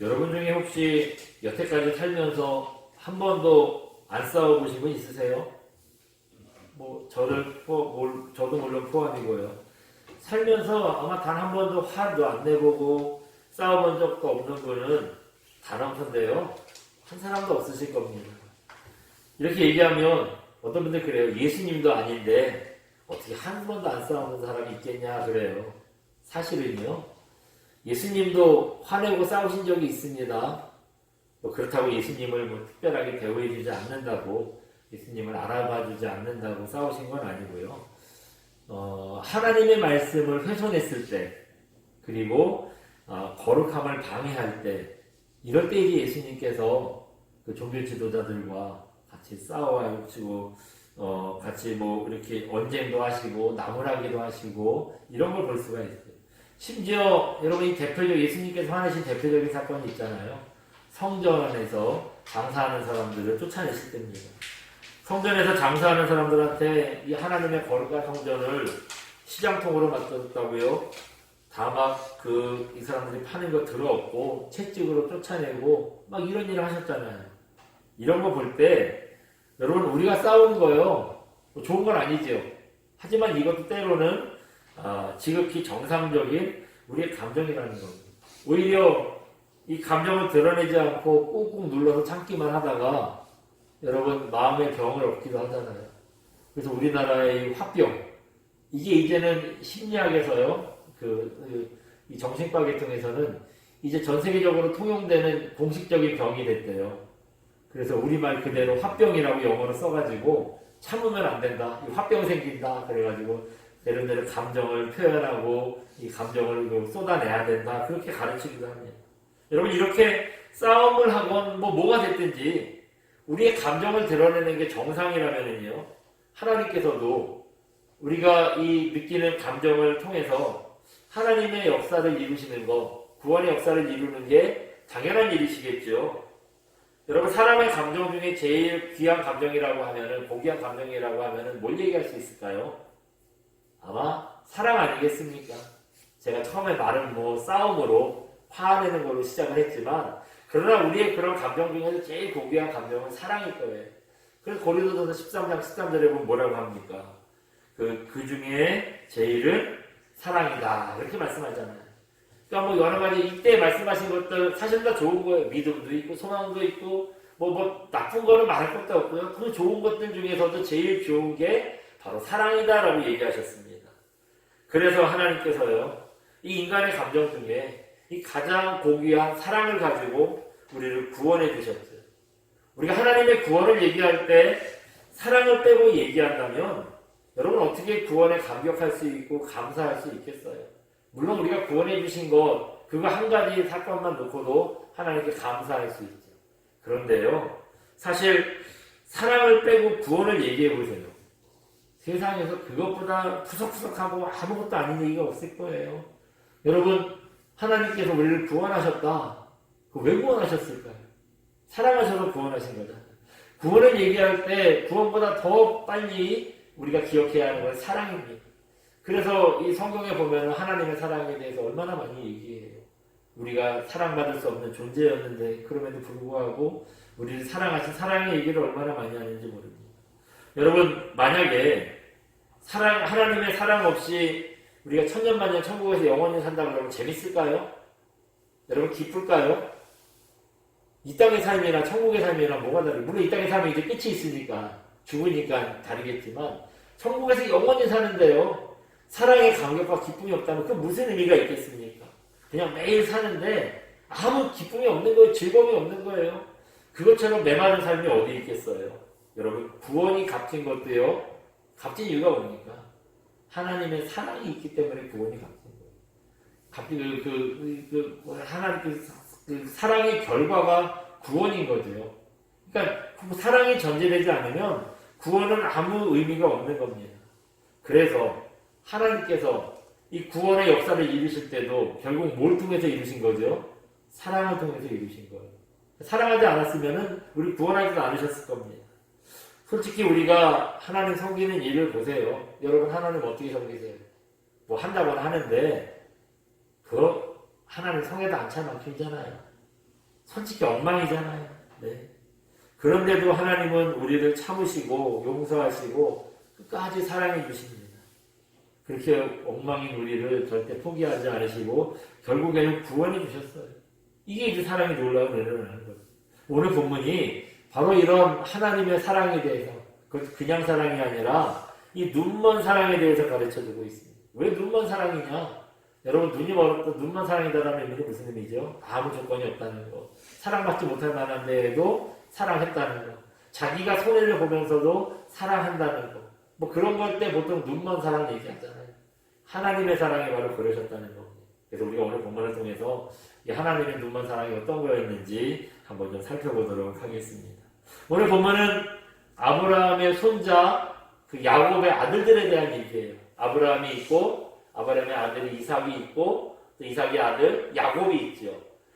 여러분 중에 혹시 여태까지 살면서 한 번도 안 싸워보신 분 있으세요? 저도 물론 포함이고요. 살면서 아마 단 한 번도 화도 안 내보고 싸워본 적도 없는 분은 단 없던데요. 한 사람도 없으실 겁니다. 이렇게 얘기하면 어떤 분들 그래요. 예수님도 아닌데 어떻게 한 번도 안 싸우는 사람이 있겠냐 그래요. 사실은요. 예수님도 화내고 싸우신 적이 있습니다. 그렇다고 예수님을 특별하게 대우해주지 않는다고, 예수님을 알아봐주지 않는다고 싸우신 건 아니고요. 하나님의 말씀을 훼손했을 때, 그리고 거룩함을 방해할 때, 이럴 때 이제 예수님께서 그 종교 지도자들과 같이 싸워하시고, 같이 이렇게 언쟁도 하시고, 나무라기도 하시고, 이런 걸 볼 수가 있어요. 심지어 여러분이 예수님께서 화내신 대표적인 사건이 있잖아요. 성전에서 장사하는 사람들을 쫓아내실 때입니다. 성전에서 장사하는 사람들한테 이 하나님의 거룩한 성전을 시장통으로 만들었다고요. 다 이 사람들이 파는 거 들어엎고 채찍으로 쫓아내고 이런 일을 하셨잖아요. 이런 거 볼 때 여러분 우리가 싸우는 거요. 좋은 건 아니죠. 하지만 이것도 때로는 지극히 정상적인 우리의 감정이라는 겁니다. 오히려 이 감정을 드러내지 않고 꾹꾹 눌러서 참기만 하다가 여러분 마음의 병을 얻기도 하잖아요. 그래서 우리나라의 화병, 이게 이제는 심리학에서요, 이 정신과 계통에서는 이제 전 세계적으로 통용되는 공식적인 병이 됐대요. 그래서 우리말 그대로 화병이라고 영어로 써가지고 참으면 안 된다, 화병 생긴다 그래가지고 대름대로 감정을 표현하고 이 감정을 쏟아내야 된다 그렇게 가르치기도 합니다. 여러분 이렇게 싸움을 하건 뭐가 됐든지 우리의 감정을 드러내는 게 정상이라면요, 하나님께서도 우리가 이 느끼는 감정을 통해서 하나님의 역사를 이루시는 것, 구원의 역사를 이루는 게 당연한 일이시겠죠. 여러분 사람의 감정 중에 제일 귀한 감정이라고 하면은, 고귀한 감정이라고 하면은 뭘 얘기할 수 있을까요? 아마 사랑 아니겠습니까? 제가 처음에 말은 싸움으로 화내는 걸로 시작을 했지만, 그러나 우리의 그런 감정 중에서 제일 고귀한 감정은 사랑일 거예요. 그래서 고린도전서 13장 13절에 보면 뭐라고 합니까? 그 중에 제일은 사랑이다 이렇게 말씀하잖아요. 그러니까 여러 가지 이때 말씀하신 것들 사실 다 좋은 거예요. 믿음도 있고 소망도 있고 나쁜 거는 말할 것도 없고요. 그 좋은 것들 중에서도 제일 좋은 게 바로 사랑이다라고 얘기하셨습니다. 그래서 하나님께서요, 이 인간의 감정 중에 이 가장 고귀한 사랑을 가지고 우리를 구원해 주셨어요. 우리가 하나님의 구원을 얘기할 때 사랑을 빼고 얘기한다면 여러분 어떻게 구원에 감격할 수 있고 감사할 수 있겠어요? 물론 우리가 구원해 주신 것 그거 한 가지 사건만 놓고도 하나님께 감사할 수 있죠. 그런데요, 사실 사랑을 빼고 구원을 얘기해 보세요. 세상에서 그것보다 푸석푸석하고 아무것도 아닌 얘기가 없을 거예요. 여러분 하나님께서 우리를 구원하셨다. 왜 구원하셨을까요? 사랑하셔서 구원하신 거잖아요. 구원을 얘기할 때 구원보다 더 빨리 우리가 기억해야 하는 건 사랑입니다. 그래서 이 성경에 보면 하나님의 사랑에 대해서 얼마나 많이 얘기해요. 우리가 사랑받을 수 없는 존재였는데 그럼에도 불구하고 우리를 사랑하신 사랑의 얘기를 얼마나 많이 하는지 모릅니다. 여러분 만약에 하나님의 사랑 없이 우리가 천년만년 천국에서 영원히 산다 그러면 재밌을까요? 여러분 기쁠까요? 이 땅의 삶이나 천국의 삶이나 뭐가 다르고, 물론 이 땅의 삶이 이제 끝이 있으니까 죽으니까 다르겠지만 천국에서 영원히 사는데요, 사랑의 감격과 기쁨이 없다면 그 무슨 의미가 있겠습니까? 그냥 매일 사는데 아무 기쁨이 없는 거예요. 즐거움이 없는 거예요. 그것처럼 메마른 삶이 어디 있겠어요? 여러분 구원이 값진 것도요, 값진 이유가 뭡니까? 하나님의 사랑이 있기 때문에 구원이 값진 거예요. 하나님 사랑의 결과가 구원인 거죠. 그러니까 사랑이 전제되지 않으면 구원은 아무 의미가 없는 겁니다. 그래서 하나님께서 이 구원의 역사를 이루실 때도 결국 뭘 통해서 이루신 거죠? 사랑을 통해서 이루신 거예요. 사랑하지 않았으면 우리 구원하지도 않으셨을 겁니다. 솔직히 우리가 하나님 섬기는 일을 보세요. 여러분 하나님 어떻게 섬기세요? 한다고는 하는데 하나님 성에도 안 차 막히잖아요. 솔직히 엉망이잖아요. 네. 그런데도 하나님은 우리를 참으시고 용서하시고 끝까지 사랑해 주십니다. 그렇게 엉망인 우리를 절대 포기하지 않으시고 결국에는 구원해 주셨어요. 이게 이제 사랑의 놀라운 은혜라는 거예요. 오늘 본문이 바로 이런 하나님의 사랑에 대해서 그냥 사랑이 아니라 이 눈먼 사랑에 대해서 가르쳐주고 있습니다. 왜 눈먼 사랑이냐? 여러분 눈이 멀었고 눈먼 사랑이다라는 의미는 무슨 의미죠? 아무 조건이 없다는 거. 사랑받지 못할 만한데에도 사랑했다는 거. 자기가 손해를 보면서도 사랑한다는 거. 뭐 그런 걸 때 보통 눈먼 사랑 얘기하잖아요. 하나님의 사랑이 바로 그러셨다는 겁니다. 그래서 우리가 오늘 본문을 통해서 이 하나님의 눈먼 사랑이 어떤 거였는지 한번 좀 살펴보도록 하겠습니다. 오늘 본문은 아브라함의 손자 그 야곱의 아들들에 대한 얘기예요. 아브라함이 있고 아브라함의 아들이 이삭이 있고 또 이삭의 아들 야곱이 있죠.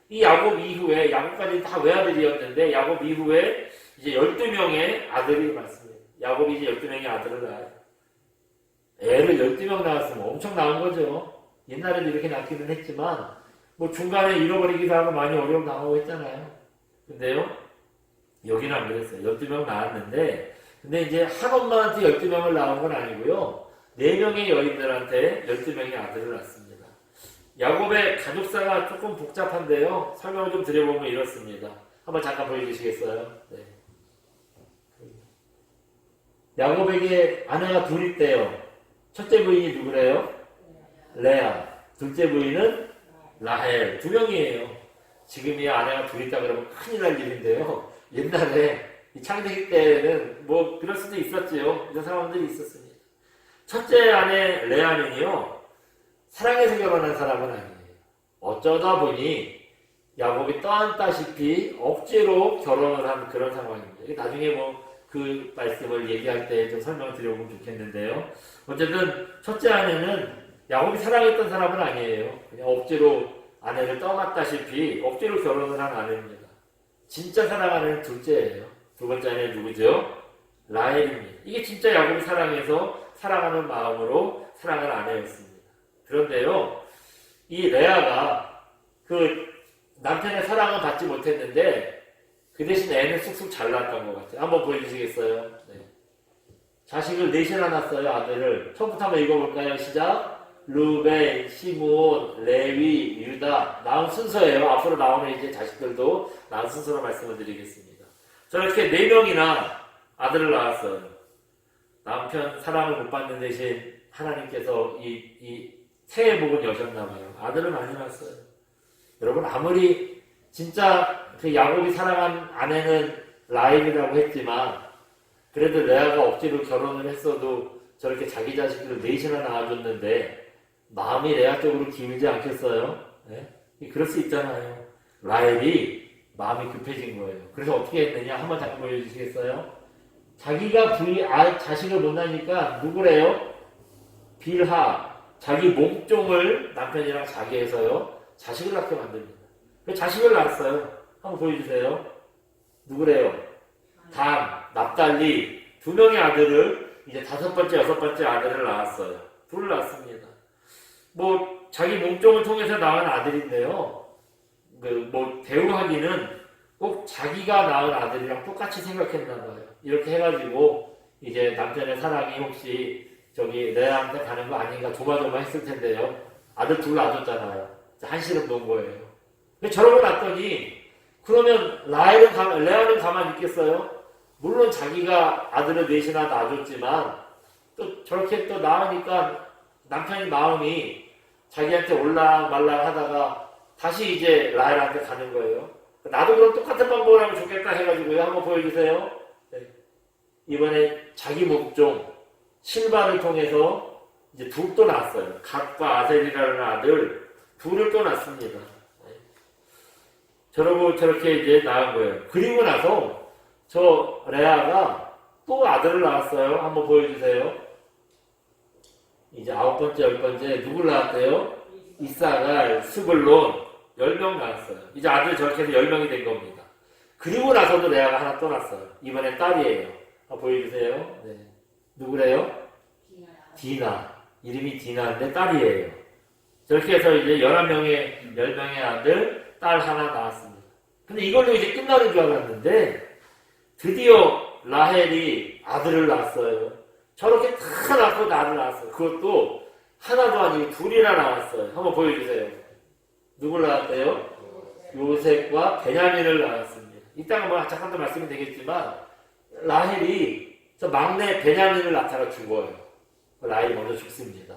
이 야곱 이후에 야곱까지 다 외아들이었는데 야곱 이후에 이제 12명의 아들이 낳습니다. 야곱이 이제 12명의 아들을 낳아요. 애를 12명 낳았으면 엄청 낳은 거죠. 옛날에도 이렇게 낳기는 했지만 뭐 중간에 잃어버리기도 하고 많이 어려움 당하고 했잖아요. 근데요 여기는 안 그랬어요. 12명 낳았는데 근데 이제 한 엄마한테 12명을 낳은 건 아니고요. 4명의 여인들한테 12명의 아들을 낳습니다. 야곱의 가족사가 조금 복잡한데요. 설명을 좀 드려보면 이렇습니다. 한번 잠깐 보여주시겠어요? 네. 야곱에게 아내가 둘 있대요. 첫째 부인이 누구래요? 레아. 둘째 부인은 라헬. 2명이에요. 지금이 아내가 둘 있다 그러면 큰일 날 일인데요. 옛날에 이 창세기 때는 뭐 그럴 수도 있었지요. 이런 상황들이 있었습니다. 첫째 아내 레아는요. 사랑해서 결혼한 사람은 아니에요. 어쩌다 보니 야곱이 떠안다시피 억지로 결혼을 한 그런 상황입니다. 나중에 뭐 그 말씀을 얘기할 때 좀 설명을 드려보면 좋겠는데요. 어쨌든 첫째 아내는 야곱이 사랑했던 사람은 아니에요. 그냥 억지로 아내를 떠났다시피 억지로 결혼을 한 아내입니다. 진짜 사랑하는 둘째예요. 두 번째 아내는 누구죠? 라헬입니다. 이게 진짜 야곱이 사랑해서 사랑하는 마음으로 사랑하는 아내였습니다. 그런데요, 이 레아가 그 남편의 사랑은 받지 못했는데 그 대신 애는 쑥쑥 잘 낳았던 것 같아요. 한번 보여주시겠어요? 네. 자식을 넷이나 낳았어요, 아들을. 처음부터 한번 읽어볼까요? 시작. 루벤, 시므온, 레위, 유다. 낳은 순서예요. 앞으로 나오는 이제 자식들도 낳은 순서로 말씀을 드리겠습니다. 저렇게 4명이나 아들을 낳았어요. 남편 사랑을 못 받는 대신 하나님께서 이 새해 복은 여셨나봐요. 아들을 많이 낳았어요. 여러분 아무리 진짜 그 야곱이 사랑한 아내는 라헬이라고 했지만 그래도 레아가 억지로 결혼을 했어도 저렇게 자기 자식들을 4이나 낳아줬는데 마음이 레아 쪽으로 기울지 않겠어요? 네? 그럴 수 있잖아요. 라헬이 마음이 급해진 거예요. 그래서 어떻게 했느냐 한번 잠깐 보여주시겠어요? 자기가 자식을 못 낳으니까 누구래요? 빌하. 자기 몸종을 남편이랑 자기해서요 자식을 낳게 만듭니다. 자식을 낳았어요. 한번 보여주세요. 누구래요? 단, 납달리 2명의 아들을 이제 5번째, 6번째 아들을 낳았어요. 둘을 낳았습니다. 뭐 자기 몸종을 통해서 낳은 아들인데요. 뭐 대우하기는 꼭 자기가 낳은 아들이랑 똑같이 생각했나 봐요. 이렇게 해가지고 이제 남편의 사랑이 혹시 저기 레아한테 가는 거 아닌가 조마조마했을 텐데요. 아들 둘 낳아줬잖아요. 한시름 놓은 거예요. 근데 저런 걸 놨더니 그러면 레아는 가만히 있겠어요? 물론 자기가 아들을 4이나 낳아줬지만 또 저렇게 또 낳으니까 남편의 마음이 자기한테 올락말락 하다가 다시 이제 라헬한테 가는 거예요. 나도 그럼 똑같은 방법을 하면 좋겠다 해가지고요. 한번 보여주세요. 네. 이번에 자기 목종 실바를 통해서 이제 둘 또 낳았어요. 갓과 아셀이라는 아들 둘을 또 낳습니다. 저렇게 이제 낳은 거예요. 그리고 나서 저 레아가 또 아들을 낳았어요. 한번 보여주세요. 이제 9번째, 10번째 누굴 낳았대요? 이사갈, 스불론 10명 낳았어요. 이제 아들 저렇게 해서 10명이 된 겁니다. 그리고 나서도 레아가 하나 또 낳았어요. 이번엔 딸이에요. 한번 보여주세요. 네. 누구래요? 디나. 이름이 디나인데 딸이에요. 저렇게 해서 이제 10명의 아들, 딸 하나 낳았습니다. 근데 이걸로 이제 끝나는 줄 알았는데 드디어 라헬이 아들을 낳았어요. 저렇게 다 낳고 나를 낳았어요. 그것도 하나도 아니고 둘이나 낳았어요. 한번 보여주세요. 누굴 낳았대요? 요셉과 베냐민을 낳았습니다. 이따가 뭐 잠깐 더 말씀이 되겠지만 라헬이 저 막내 베냐민을 낳다가 죽어요. 라헬이 먼저 죽습니다.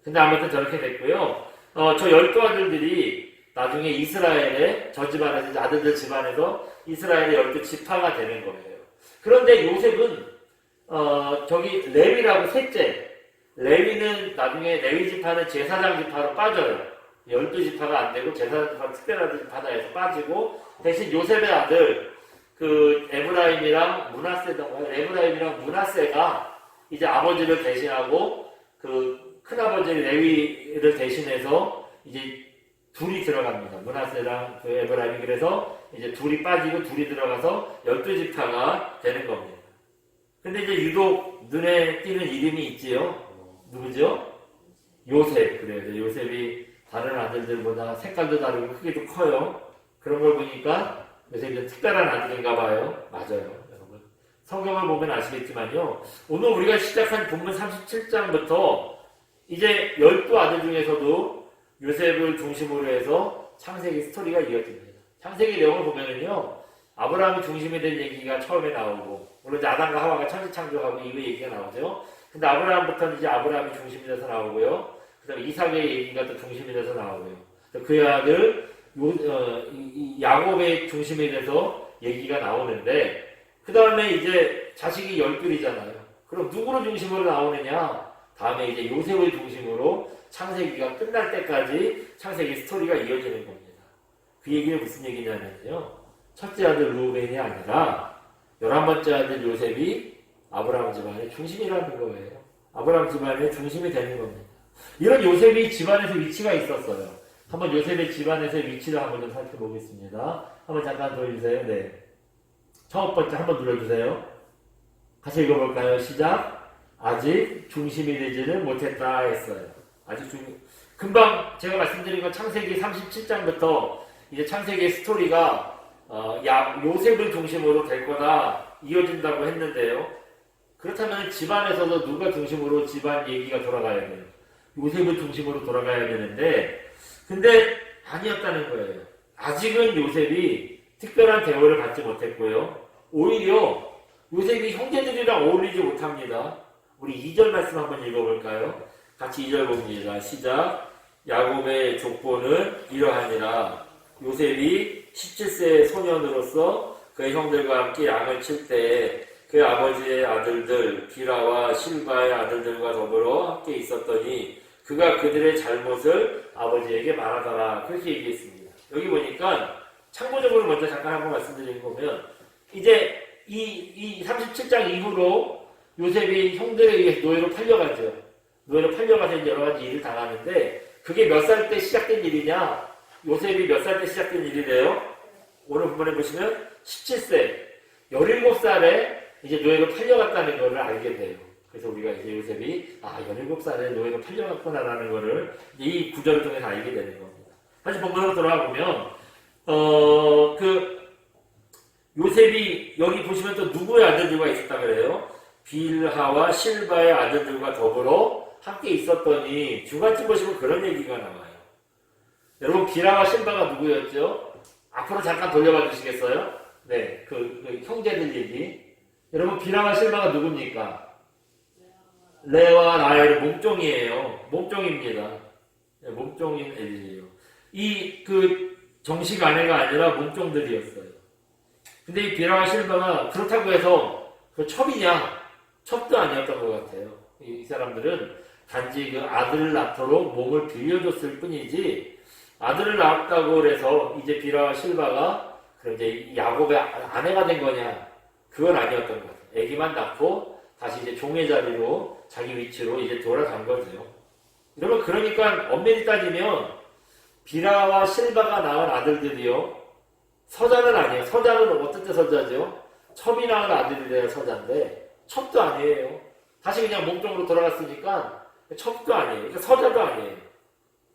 근데 아무튼 저렇게 됐고요. 저 12아들들이 나중에 이스라엘의 저 집안에서 아들들 집안에서 이스라엘의 12지파가 되는 거예요. 그런데 요셉은 저기 레위라고 셋째, 레위는 나중에 레위 지파는 제사장 지파로 빠져요. 12지파가 안 되고 제사장 지파 특별한 지파다 해서 빠지고 대신 요셉의 아들 그 에브라임이랑 문하세던가요? 에브라임이랑 문하세가 이제 아버지를 대신하고 그 큰아버지 레위를 대신해서 이제 둘이 들어갑니다. 문하세랑 그 에브라임이. 그래서 이제 둘이 빠지고 둘이 들어가서 12지파가 되는 겁니다. 근데 이제 유독 눈에 띄는 이름이 있지요. 누구죠? 요셉. 그래요. 요셉이 다른 아들들보다 색깔도 다르고 크기도 커요. 그런 걸 보니까 요셉이 좀 특별한 아들인가 봐요. 맞아요. 여러분. 성경을 보면 아시겠지만요. 오늘 우리가 시작한 본문 37장부터 이제 12아들 중에서도 요셉을 중심으로 해서 창세기 스토리가 이어집니다. 창세기 내용을 보면은요, 아브라함이 중심이 된 얘기가 처음에 나오고, 물론 이제 아담과 하와가 천지창조하고 이후 얘기가 나오죠. 근데 아브라함부터는 이제 아브라함이 중심이 돼서 나오고요. 그 다음에 이삭의 얘기가 또 중심이 돼서 나오고요. 그의 아들 야곱의 중심이 돼서 얘기가 나오는데, 그 다음에 이제 자식이 12이잖아요. 그럼 누구를 중심으로 나오느냐? 다음에 이제 요셉을 중심으로 창세기가 끝날 때까지 창세기 스토리가 이어지는 겁니다. 그 얘기는 무슨 얘기냐면요. 첫째 아들 루벤이 아니라 11번째 아들 요셉이 아브라함 집안의 중심이라는 거예요. 아브라함 집안의 중심이 되는 겁니다. 이런 요셉이 집안에서 위치가 있었어요. 한번 요셉의 집안에서의 위치를 한번 좀 살펴보겠습니다. 한번 잠깐 보여주세요. 네. 첫 번째 한번 눌러주세요. 같이 읽어볼까요? 시작. 아직 중심이 되지는 못했다 했어요. 금방 제가 말씀드린 건 창세기 37장부터 이제 창세기의 스토리가 요셉을 중심으로 될 거다 이어진다고 했는데요. 그렇다면 집안에서도 누가 중심으로 집안 얘기가 돌아가야 돼요? 요셉을 중심으로 돌아가야 되는데, 근데 아니었다는 거예요. 아직은 요셉이 특별한 대우를 받지 못했고요. 오히려 요셉이 형제들이랑 어울리지 못합니다. 우리 2절 말씀 한번 읽어볼까요? 같이 2절 봅니다. 시작. 야곱의 족보는 이러하니라. 요셉이 17세의 소년으로서 그의 형들과 함께 양을 칠 때에 그의 아버지의 아들들 비라와 실바의 아들들과 더불어 함께 있었더니 그가 그들의 잘못을 아버지에게 말하더라. 그렇게 얘기했습니다. 여기 보니까 참고적으로 먼저 잠깐 한번 말씀드리는 거면 이제 이 37장 이후로 요셉이 형들에 의해 노예로 팔려가죠. 노예로 팔려가서 이제 여러 가지 일을 당하는데 그게 몇 살 때 시작된 일이냐? 요셉이 몇 살 때 시작된 일이래요? 오늘 본문에 보시면 17세, 17살에 이제 노예로 팔려갔다는 것을 알게 돼요. 그래서 우리가 이제 요셉이 17살에 노예로 팔려갔구나라는 것을 이 구절을 통해서 알게 되는 겁니다. 다시 본문으로 돌아가 보면 요셉이 여기 보시면 또 누구의 아들들과 있었다 그래요? 빌하와 실바의 아들들과 더불어 함께 있었더니 중간쯤 보시면 그런 얘기가 나와요. 여러분 빌하와 실바가 누구였죠? 앞으로 잠깐 돌려봐 주시겠어요? 네, 그 형제들 얘기. 여러분 빌하와 실바가 누굽니까? 레와 라헬의 몸종이에요. 몸종입니다. 네, 몸종인 애들이에요. 이 정식 아내가 아니라 몸종들이었어요. 근데 이 빌하와 실바가 그렇다고 해서 그 첩이냐? 첩도 아니었던 것 같아요. 이 사람들은 단지 그 아들을 낳도록 몸을 빌려줬을 뿐이지 아들을 낳았다고 해서 이제 빌하와 실바가 이제 야곱의 아내가 된 거냐? 그건 아니었던 것 같아요. 아기만 낳고 다시 이제 종의 자리로 자기 위치로 이제 돌아간 거죠. 여러분 그러니까 엄밀히 따지면 빌하와 실바가 낳은 아들들이요. 서자는 아니에요. 서자는 어떤 때 서자죠? 첩이 낳은 아들이래야 서자인데 첩도 아니에요. 다시 그냥 몸종으로 돌아갔으니까 첩도 아니에요. 그러니까 서자도 아니에요.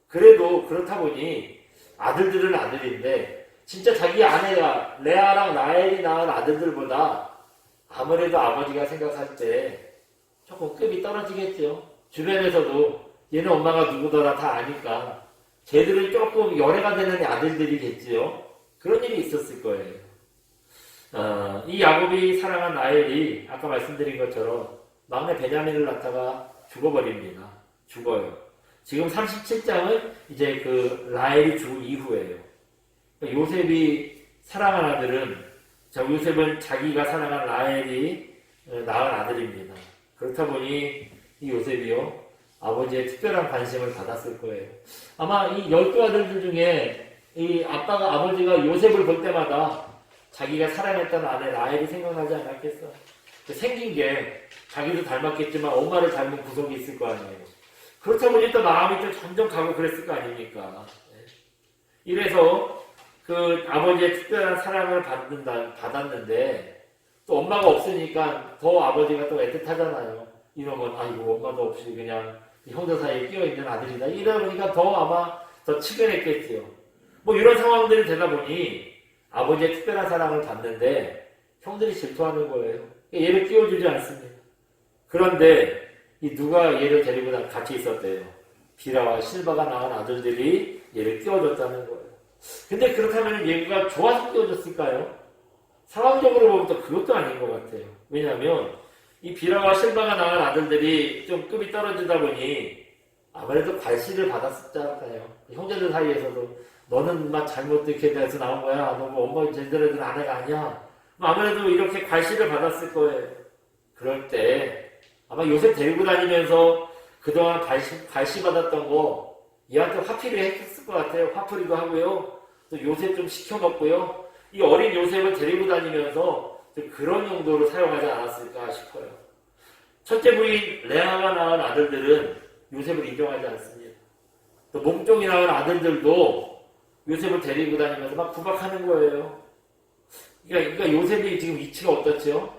그래도 그렇다 보니 아들들은 아들인데 진짜 자기 아내가 레아랑 라헬이 낳은 아들들보다 아무래도 아버지가 생각할 때 조금 급이 떨어지겠죠. 주변에서도 얘는 엄마가 누구더라 다 아니까 쟤들은 조금 열애가 되는 아들들이겠지요. 그런 일이 있었을 거예요. 이 야곱이 사랑한 라헬이 아까 말씀드린 것처럼 막내 베냐민을 낳다가 죽어버립니다. 죽어요. 지금 37장은 이제 그 라헬이 죽은 이후예요. 요셉이 사랑한 아들은, 요셉은 자기가 사랑한 라헬이 낳은 아들입니다. 그렇다 보니 이 요셉이요, 아버지의 특별한 관심을 받았을 거예요. 아마 이 12아들들 중에 이 아버지가 요셉을 볼 때마다 자기가 사랑했던 아내 라헬이 생각나지 않았겠어. 생긴 게 자기도 닮았겠지만 엄마를 닮은 구석이 있을 거 아니에요. 그렇다 보니 또 마음이 좀 점점 가고 그랬을 거 아닙니까? 이래서 그 아버지의 특별한 사랑을 받았는데 또 엄마가 없으니까 더 아버지가 또 애틋하잖아요. 이러면 아이고 엄마도 없이 그냥 형제 사이에 끼어있는 아들이다. 이러니까 더 아마 더 치근했겠지요. 뭐 이런 상황들이 되다 보니 아버지의 특별한 사랑을 받는데 형들이 질투하는 거예요. 얘를 끼워주지 않습니다. 그런데 이 누가 얘를 데리고 같이 있었대요. 비라와 실바가 낳은 아들들이 얘를 끼워줬다는 거예요. 근데 그렇다면 얘가 좋아서 끼워줬을까요? 상황적으로 보면 또 그것도 아닌 것 같아요. 왜냐하면 이 비라와 실바가 낳은 아들들이 좀 급이 떨어지다 보니 아무래도 괄시를 받았었잖아요. 형제들 사이에서도 너는 막 잘못 이렇게 돼서 나온 거야. 너 뭐 엄마 쟤들애들 아내가 아니야. 아무래도 이렇게 괄시를 받았을 거예요. 그럴 때 아마 요셉 데리고 다니면서 그동안 괄시 받았던 거 얘한테 화풀이를 했을 것 같아요. 화풀이도 하고요. 또 요셉 좀 시켜먹고요. 이 어린 요셉을 데리고 다니면서 그런 용도로 사용하지 않았을까 싶어요. 첫째 부인 레아가 낳은 아들들은 요셉을 인정하지 않습니다. 또 몸종이 낳은 아들들도 요셉을 데리고 다니면서 막 구박하는 거예요. 그러니까 요셉이 지금 위치가 어떻죠?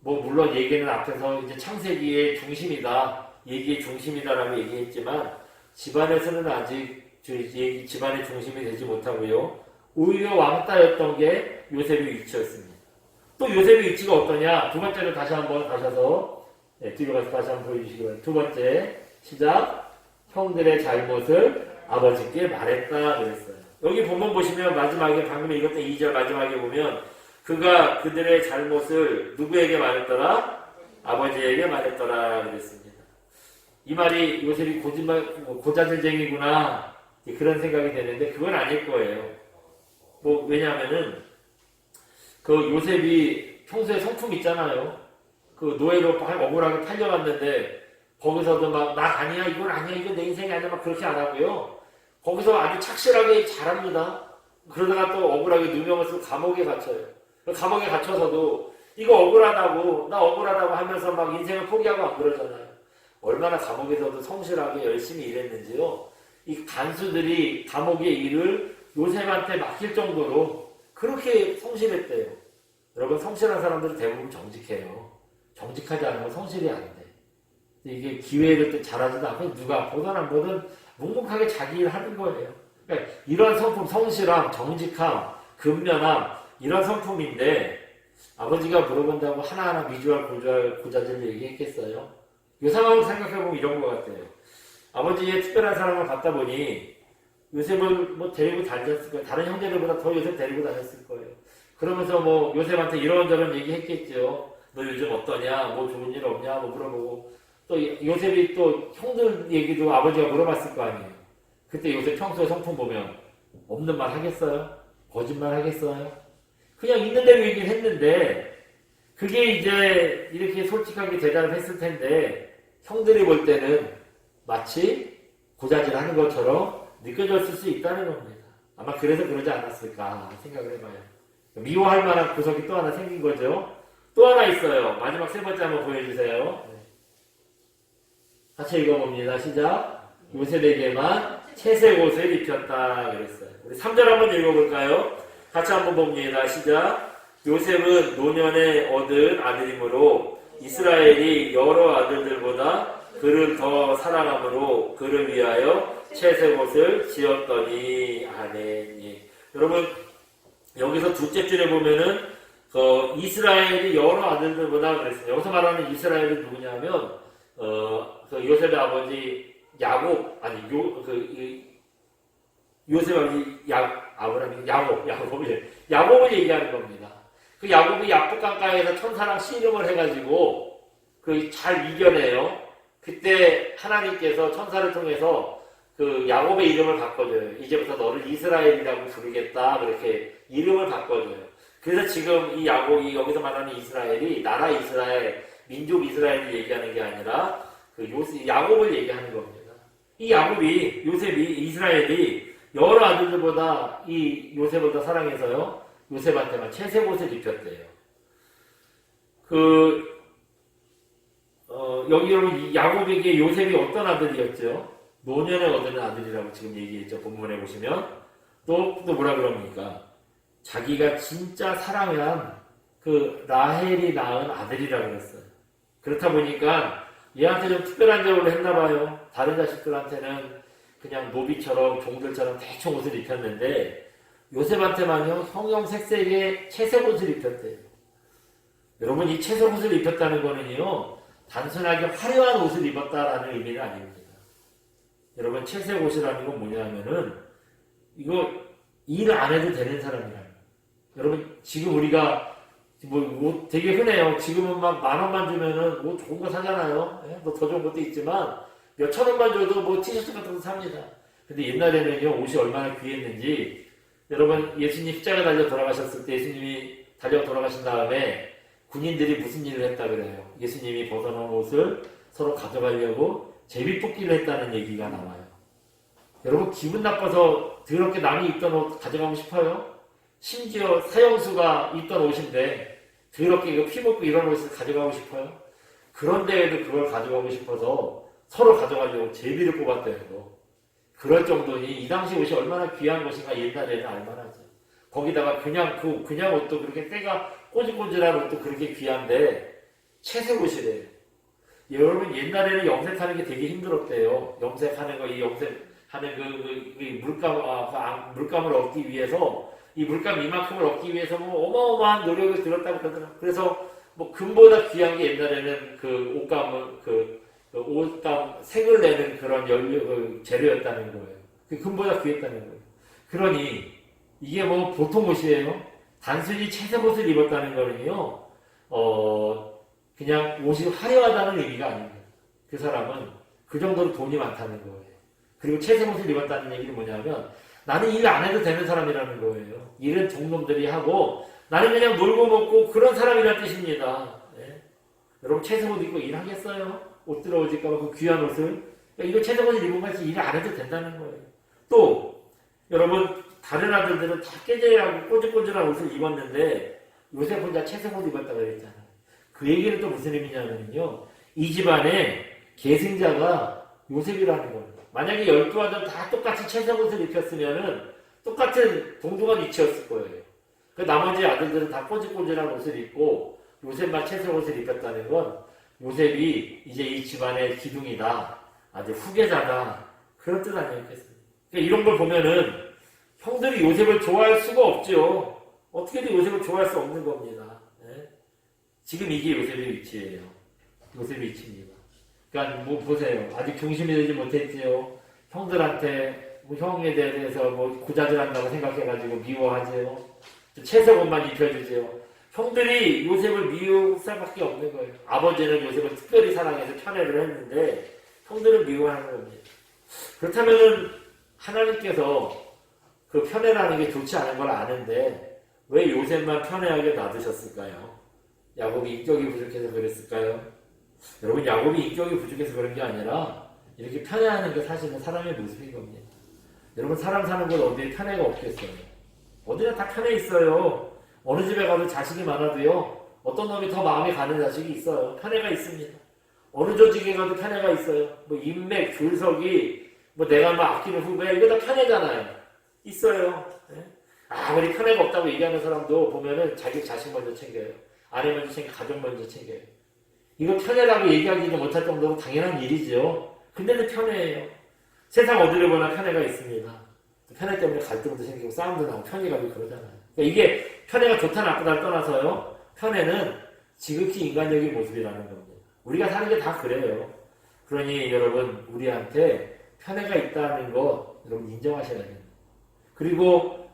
뭐 물론 얘기는 앞에서 이제 창세기의 중심이다, 얘기의 중심이다라고 얘기했지만 집안에서는 아직 집안의 중심이 되지 못하고요. 오히려 왕따였던 게 요셉의 위치였습니다. 또 요셉의 위치가 어떠냐? 두 번째로 다시 한번 가셔서 뒤로 가서 다시 한번 보여주시기 바랍니다. 두 번째 시작. 형들의 잘못을 아버지께 말했다 그랬어요. 여기 본문 보시면 마지막에 방금 읽었던 2절 마지막에 보면 그가 그들의 잘못을 누구에게 말했더라? 아버지에게 말했더라 그랬습니다. 이 말이 요셉이 고자질쟁이구나 그런 생각이 되는데 그건 아닐 거예요. 뭐 왜냐하면은 그 요셉이 평소에 성품 있잖아요. 그 노예로 억울하게 팔려갔는데 거기서도 막 나 아니야 이건 아니야 이건 내 인생이 아니야 막 그렇게 안 하고요. 거기서 아주 착실하게 잘합니다. 그러다가 또 억울하게 누명을 쓰고 감옥에 갇혀요. 감옥에 갇혀서도 이거 억울하다고 나 억울하다고 하면서 막 인생을 포기하고 안 그러잖아요. 얼마나 감옥에서도 성실하게 열심히 일했는지요. 이 간수들이 감옥의 일을 요셉한테 맡길 정도로 그렇게 성실했대요. 여러분 성실한 사람들은 대부분 정직해요. 정직하지 않으면 성실이 안 돼. 이게 기회를 또 잘하지도 않고 누가 보든 안 보든 묵묵하게 자기 일을 하는 거예요. 그러니까 이런 성품, 성실함, 정직함, 근면함 이런 성품인데 아버지가 물어본다고 하나하나 미주알, 고자질 얘기했겠어요? 이 상황을 생각해보면 이런 것 같아요. 아버지의 특별한 사랑을 받다 보니 요셉을 뭐 데리고 다녔을 거예요. 다른 형제들보다 더 요셉 데리고 다녔을 거예요. 그러면서 뭐 요셉한테 이런저런 얘기했겠죠. 너 요즘 어떠냐? 뭐 좋은 일 없냐? 뭐 물어보고 또 요셉이 또 형들 얘기도 아버지가 물어봤을 거 아니에요. 그때 요셉 평소에 성품 보면 없는 말 하겠어요? 거짓말 하겠어요? 그냥 있는 대로 얘기를 했는데 그게 이제 이렇게 솔직하게 대답을 했을 텐데 형들이 볼 때는 마치 고자질 하는 것처럼 느껴졌을 수 있다는 겁니다. 아마 그래서 그러지 않았을까 생각을 해봐요. 미워할 만한 구석이 또 하나 생긴 거죠. 또 하나 있어요. 마지막 세 번째 한번 보여주세요. 같이 읽어봅니다. 시작. 요셉에게만 채색 옷을 입혔다 그랬어요. 우리 3절 한번 읽어볼까요? 같이 한번 봅니다. 시작. 요셉은 노년에 얻은 아들이므로 이스라엘이 여러 아들들보다 그를 더 사랑함으로 그를 위하여 채색 옷을 지었더니 아멘. 여러분 여기서 둘째 줄에 보면은 이스라엘이 여러 아들들보다 그랬어요. 여기서 말하는 이스라엘이 누구냐면 그 요셉의 아버지 야곱 아니 요셉 아버지 야곱을 얘기하는 겁니다. 그 야곱이 약복강가에서 천사랑 씨름을 해가지고 그 잘 이겨내요. 그때 하나님께서 천사를 통해서 그 야곱의 이름을 바꿔줘요. 이제부터 너를 이스라엘이라고 부르겠다. 그렇게 이름을 바꿔줘요. 그래서 지금 이 야곱이 여기서 말하는 이스라엘이 나라 이스라엘, 민족 이스라엘을 얘기하는 게 아니라 그 야곱을 얘기하는 겁니다. 이 요셉이 이스라엘이 여러 아들들보다 이 요셉을 더 사랑해서요. 요셉한테만 채색옷을 입혔대요. 여기 여러분 야곱에게 요셉이 어떤 아들이었죠? 노년에 얻은 아들이라고 지금 얘기했죠. 본문에 보시면 또 뭐라 그럽니까? 자기가 진짜 사랑한 그 라헬이 낳은 아들이라고 그랬어요. 그렇다 보니까 얘한테 좀 특별한 대우를 했나 봐요. 다른 자식들한테는 그냥 노비처럼 종들처럼 대충 옷을 입혔는데 요셉한테만요 형형색색의 채색 옷을 입혔대요. 여러분 이 채색 옷을 입혔다는 거는요 단순하게 화려한 옷을 입었다라는 의미는 아닙니다. 여러분 채색 옷이라는 건 뭐냐면은 이거 일 안 해도 되는 사람이라는 거예요. 여러분 지금 우리가 뭐 되게 흔해요. 지금은 막 10,000원만 주면은 뭐 좋은 거 사잖아요. 뭐 더 좋은 것도 있지만 몇천 원만 줘도 뭐 티셔츠 같은 거 삽니다. 근데 옛날에는요 옷이 얼마나 귀했는지 여러분 예수님 십자가 달려 돌아가셨을 때 예수님이 달려 돌아가신 다음에 군인들이 무슨 일을 했다 그래요. 예수님이 벗어놓은 옷을 서로 가져가려고 제비뽑기를 했다는 얘기가 나와요. 여러분 기분 나빠서 더럽게 남이 입던 옷 가져가고 싶어요? 심지어 사형수가 입던 옷인데 더럽게 이거 피 묻고 이런 옷을 가져가고 싶어요? 그런데에도 그걸 가져가고 싶어서 서로 가져가려고 제비를 뽑았대요. 그럴 정도니 이 당시 옷이 얼마나 귀한 것인가 옛날에는 알만하죠. 거기다가 그냥 옷도 그렇게 때가 꼬질꼬질한 옷도 그렇게 귀한데 채색 옷이래요. 여러분 옛날에는 염색하는 게 되게 힘들었대요. 염색하는 거 이 염색하는 물감을 얻기 위해서 이 물감 이만큼을 얻기 위해서 뭐 어마어마한 노력을 들였다고 그러더라고요. 그래서 뭐 금보다 귀한 게 옛날에는 그 옷감 색을 내는 그런 재료였다는 거예요. 그 금보다 귀했다는 거예요. 그러니 이게 뭐 보통 옷이에요. 단순히 채색 옷을 입었다는 거는요. 그냥 옷이 화려하다는 의미가 아닙니다. 그 사람은 그 정도로 돈이 많다는 거예요. 그리고 채색 옷을 입었다는 얘기는 뭐냐면 나는 일 안 해도 되는 사람이라는 거예요. 일은 종놈들이 하고 나는 그냥 놀고 먹고 그런 사람이라는 뜻입니다. 네. 여러분 채색 옷 입고 일하겠어요? 옷 들어오질까봐 그 귀한 옷을 이거 채색 옷을 입은 것이 일 안 해도 된다는 거예요. 또 여러분 다른 아들들은 다 깨져하고 꼬질꼬질한 옷을 입었는데 요셉 혼자 채색 옷 입었다고 그랬잖아요. 그 얘기는 또 무슨 의미냐면요. 이 집안에 계승자가 요셉이라는 거예요. 만약에 12아들 다 똑같이 채색 옷을 입혔으면은 똑같은 동등한 위치였을 거예요. 그 나머지 아들들은 다 꼬질꼬질한 옷을 입고 요셉만 채색 옷을 입혔다는 건 요셉이 이제 이 집안의 기둥이다. 아주 후계자다. 그런 뜻 아니었겠습니까? 그러니까 이런 걸 보면은 형들이 요셉을 좋아할 수가 없죠. 어떻게든 요셉을 좋아할 수 없는 겁니다. 네? 지금 이게 요셉의 위치예요. 요셉의 위치입니다. 그러니까 뭐 보세요. 아직 중심이 되지 못했지요. 형들한테 뭐 형에 대해서 뭐 고자질한다고 생각해가지고 미워하지요. 채색 옷만 입혀주지요. 형들이 요셉을 미울 수밖에 없는 거예요. 아버지는 요셉을 특별히 사랑해서 편애를 했는데 형들은 미워하는 겁니다. 그렇다면은 하나님께서 그 편애라는 게 좋지 않은 걸 아는데 왜 요셉만 편애하게 놔두셨을까요? 야곱이 인격이 부족해서 그랬을까요? 여러분 야곱이 인격이 부족해서 그런 게 아니라 이렇게 편애하는 게 사실은 사람의 모습인 겁니다. 여러분 사람 사는 곳 어디에 편애가 없겠어요? 어디나 다 편애 있어요. 어느 집에 가도 자식이 많아도요. 어떤 놈이 더 마음에 가는 자식이 있어요. 편애가 있습니다. 어느 조직에 가도 편애가 있어요. 뭐 인맥, 줄서기, 뭐 내가 막 아끼는 후배 이거 다 편애잖아요. 있어요. 네? 아무리 편애가 없다고 얘기하는 사람도 보면은 자기 자식 먼저 챙겨요. 아내 먼저 챙겨, 가족 먼저 챙겨요. 이거 편애라고 얘기하기도 못할 정도로 당연한 일이죠. 근데도 편애예요. 세상 어디를 보나 편애가 있습니다. 편애 때문에 갈등도 생기고 싸움도 나고 편애가 그러잖아요. 그러니까 이게 편애가 좋다 나쁘다를 떠나서요. 편애는 지극히 인간적인 모습이라는 겁니다. 우리가 사는 게 다 그래요. 그러니 여러분 우리한테 편애가 있다는 거 여러분 인정하셔야 됩니다. 그리고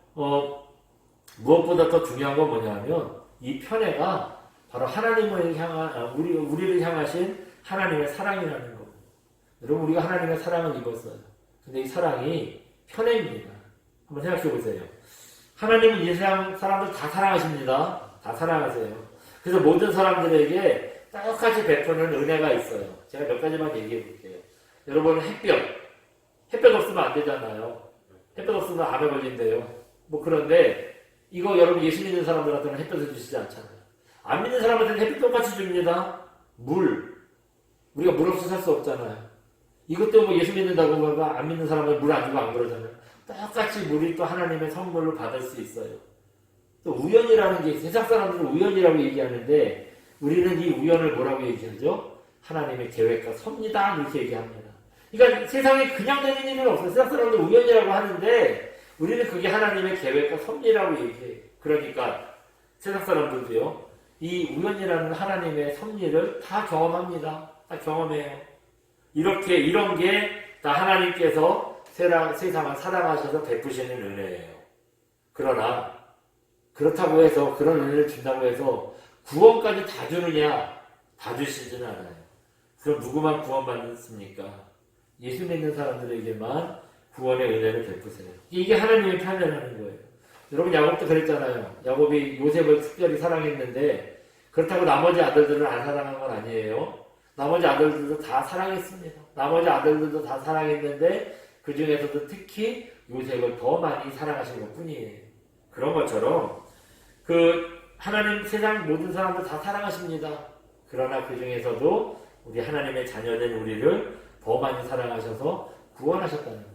무엇보다 더 중요한 건 뭐냐면 이 편애가 바로 하나님을 향한 우리를 향하신 하나님의 사랑이라는 겁니다. 여러분 우리가 하나님의 사랑을 입었어요. 근데 이 사랑이 편애입니다. 한번 생각해 보세요. 하나님은 이 세상 사람들 다 사랑하십니다. 다 사랑하세요. 그래서 모든 사람들에게 똑같이 베푸는 은혜가 있어요. 제가 몇 가지만 얘기해 볼게요. 여러분 햇볕 없으면 안 되잖아요. 햇볕 없으면 암에 걸린대요. 뭐 그런데 이거 여러분 예수 믿는 사람들한테는 햇볕을 주시지 않잖아요. 안 믿는 사람한테는 햇빛 똑같이 줍니다. 우리가 물 없이 살 수 없잖아요. 이것도 뭐 예수 믿는다고 안 믿는 사람은 물 안 주고 안 그러잖아요. 똑같이 물이 또 하나님의 선물로 받을 수 있어요. 또 우연이라는 게 세상 사람들은 우연이라고 얘기하는데 우리는 이 우연을 뭐라고 얘기하죠? 하나님의 계획과 섭니다 이렇게 얘기합니다. 그러니까 세상에 그냥 되는 일은 없어요. 세상 사람들 우연이라고 하는데 우리는 그게 하나님의 계획과 섭리라고 얘기해요. 그러니까 세상 사람들도요. 이 우연이라는 하나님의 섭리를 다 경험합니다. 다 경험해요. 이런 게 다 하나님께서 세상을 사랑하셔서 베푸시는 은혜예요. 그러나 그렇다고 해서 그런 은혜를 준다고 해서 구원까지 다 주느냐? 다 주시지는 않아요. 그럼 누구만 구원받습니까? 예수 믿는 사람들에게만 구원의 은혜를 베푸세요. 이게 하나님의 편애라는 거예요. 여러분 야곱도 그랬잖아요. 야곱이 요셉을 특별히 사랑했는데 그렇다고 나머지 아들들을 안 사랑한 건 아니에요. 나머지 아들들도 다 사랑했습니다. 나머지 아들들도 다 사랑했는데 그 중에서도 특히 요셉을 더 많이 사랑하신 것 뿐이에요. 그런 것처럼 하나님 세상 모든 사람들 다 사랑하십니다. 그러나 그 중에서도 우리 하나님의 자녀된 우리를 더 많이 사랑하셔서 구원하셨다는 거예요.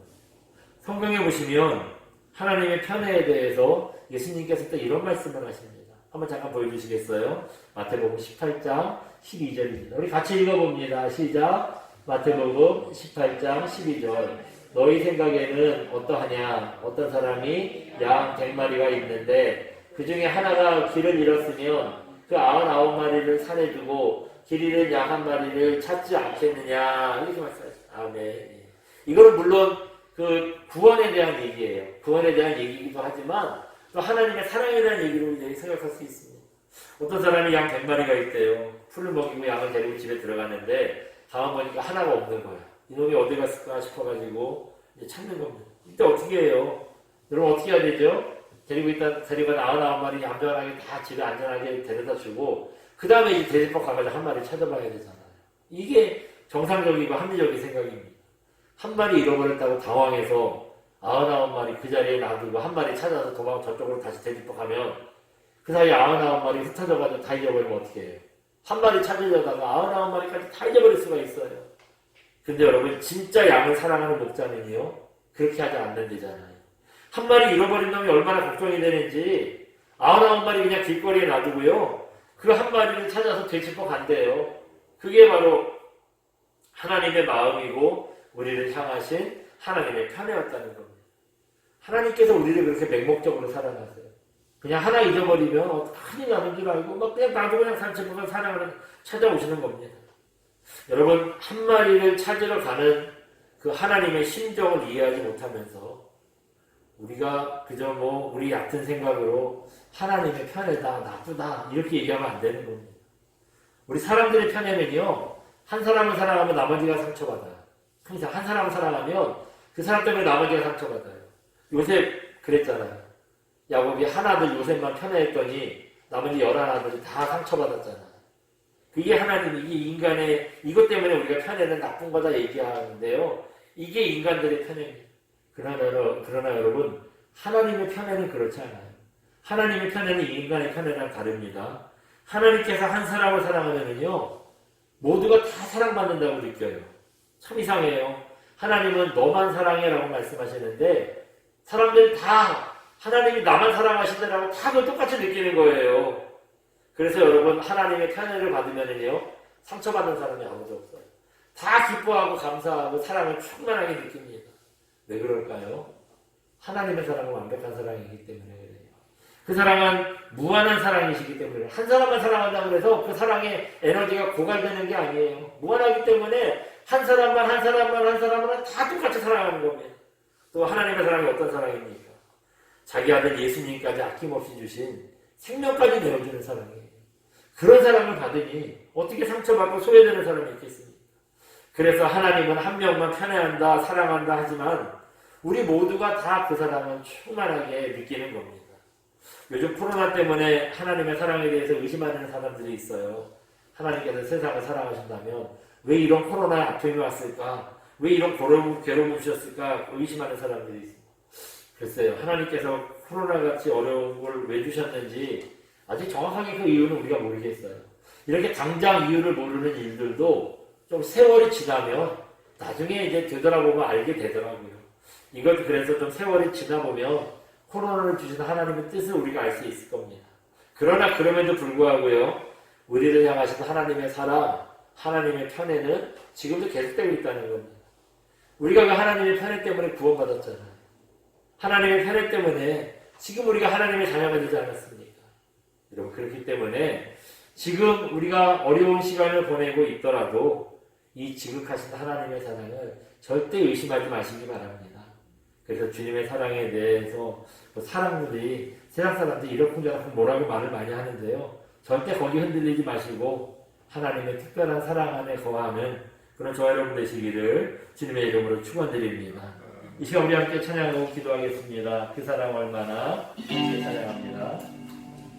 성경에 보시면 하나님의 편애에 대해서 예수님께서 또 이런 말씀을 하십니다. 한번 잠깐 보여주시겠어요? 마태복음 18장 12절입니다. 우리 같이 읽어봅니다. 시작. 마태복음 18장 12절. 너희 생각에는 어떠하냐? 어떤 사람이 양 100마리가 있는데 그 중에 하나가 길을 잃었으면 그 99마리를 산에 두고 길 잃은 양 한 마리를 찾지 않겠느냐? 이렇게 말씀하셨습니다. 아멘. 이거는 물론 구원에 대한 얘기예요. 구원에 대한 얘기이기도 하지만 또 하나님의 사랑에 대한 얘기로 생각할 수 있습니다. 어떤 사람이 양 100마리가 있대요. 풀을 먹이고 양을 데리고 집에 들어가는데 다음 보니까 하나가 없는 거야. 이놈이 어디 갔을까 싶어가지고 이제 찾는 겁니다. 이때 어떻게 해요? 여러분 어떻게 해야 되죠? 데리고 99마리 얌전하게 다 집에 안전하게 데려다 주고 그 다음에 이제 대집법 가가지고 한 마리 찾아봐야 되잖아요. 이게 정상적이고 합리적인 생각입니다. 한 마리 잃어버렸다고 당황해서 99마리 그 자리에 놔두고 한 마리 찾아서 도망 저쪽으로 다시 대집법 가면 그 사이에 99마리 흩어져가지고 다 잊어버리면 어떻게 해요? 한 마리 찾으려다가 99마리까지 다 잊어버릴 수가 있어요. 근데 여러분 진짜 양을 사랑하는 목자는요 그렇게 하지 않는다잖아요. 한 마리 잃어버린 놈이 얼마나 걱정이 되는지 99마리 그냥 길거리에 놔두고요 그 한 마리를 찾아서 되짚어 간대요. 그게 바로 하나님의 마음이고 우리를 향하신 하나님의 편애였다는 겁니다. 하나님께서 우리를 그렇게 맹목적으로 사랑하세요. 그냥 하나 잊어버리면 큰일 나는 줄 알고 막 그냥 나도 그냥 산책보다 사랑을 찾아오시는 겁니다. 여러분 한 마리를 찾으러 가는 그 하나님의 심정을 이해하지 못하면서 우리가 그저 우리 얕은 생각으로 하나님의 편애다 나쁘다 이렇게 얘기하면 안 되는 겁니다. 우리 사람들의 편애는요 한 사람을 사랑하면 나머지가 상처받아요. 그러니까 한 사람을 사랑하면 그 사람 때문에 나머지가 상처받아요. 요셉 그랬잖아요. 야곱이 하나들 요셉만 편애했더니 나머지 11아들이 다 상처받았잖아요. 그게 하나님이 이게 인간의 이것 때문에 우리가 편애는 나쁜 거다 얘기하는데요. 이게 인간들의 편애입니다. 그러나 여러분 하나님의 편애는 그렇지 않아요. 하나님의 편애는 인간의 편애랑 다릅니다. 하나님께서 한 사람을 사랑하면은요 모두가 다 사랑받는다고 느껴요. 참 이상해요. 하나님은 너만 사랑해라고 말씀하시는데 사람들이 다 하나님이 나만 사랑하시더라고 다 그걸 똑같이 느끼는 거예요. 그래서 여러분 하나님의 편애를 받으면은요 상처받는 사람이 아무도 없어요. 다 기뻐하고 감사하고 사랑을 충만하게 느낍니다. 왜 그럴까요? 하나님의 사랑은 완벽한 사랑이기 때문에 그래요. 그 사랑은 무한한 사랑이시기 때문에 한 사람만 사랑한다고 해서 그 사랑의 에너지가 고갈되는 게 아니에요. 무한하기 때문에 한 사람만 다 똑같이 사랑하는 겁니다. 또 하나님의 사랑이 어떤 사랑입니까? 자기 아들 예수님까지 아낌없이 주신 생명까지 내어주는 사랑이에요. 그런 사랑을 받으니 어떻게 상처받고 소외되는 사람이 있겠습니까? 그래서 하나님은 한 명만 편애한다, 사랑한다 하지만 우리 모두가 다 그 사랑을 충만하게 느끼는 겁니다. 요즘 코로나 때문에 하나님의 사랑에 대해서 의심하는 사람들이 있어요. 하나님께서 세상을 사랑하신다면 왜 이런 코로나의 아픔이 왔을까? 왜 이런 괴로움을 주셨을까? 의심하는 사람들이 있습니다. 글쎄요, 하나님께서 코로나같이 어려운 걸 왜 주셨는지 아직 정확하게 그 이유는 우리가 모르겠어요. 이렇게 당장 이유를 모르는 일들도 좀 세월이 지나면 나중에 이제 되돌아보면 알게 되더라고요. 이걸 그래서 좀 세월이 지나보면 코로나를 주신 하나님의 뜻을 우리가 알 수 있을 겁니다. 그러나 그럼에도 불구하고요, 우리를 향하신 하나님의 사랑, 하나님의 편애는 지금도 계속되고 있다는 겁니다. 우리가 그 하나님의 편애 때문에 구원받았잖아요. 하나님의 편애 때문에 지금 우리가 하나님의 자녀가 되지 않았습니까? 여러분, 그렇기 때문에 지금 우리가 어려운 시간을 보내고 있더라도 이 지극하신 하나님의 사랑을 절대 의심하지 마시기 바랍니다. 그래서 주님의 사랑에 대해서 사람들이, 세상 사람들이 이렇군저렇군 뭐라고 말을 많이 하는데요. 절대 거기 흔들리지 마시고 하나님의 특별한 사랑 안에 거하는 그런 저와 여러분 되시기를 주님의 이름으로 축원드립니다. 이 시간 우리 함께 찬양하고 기도하겠습니다. 그 사랑 얼마나 찬양합니다.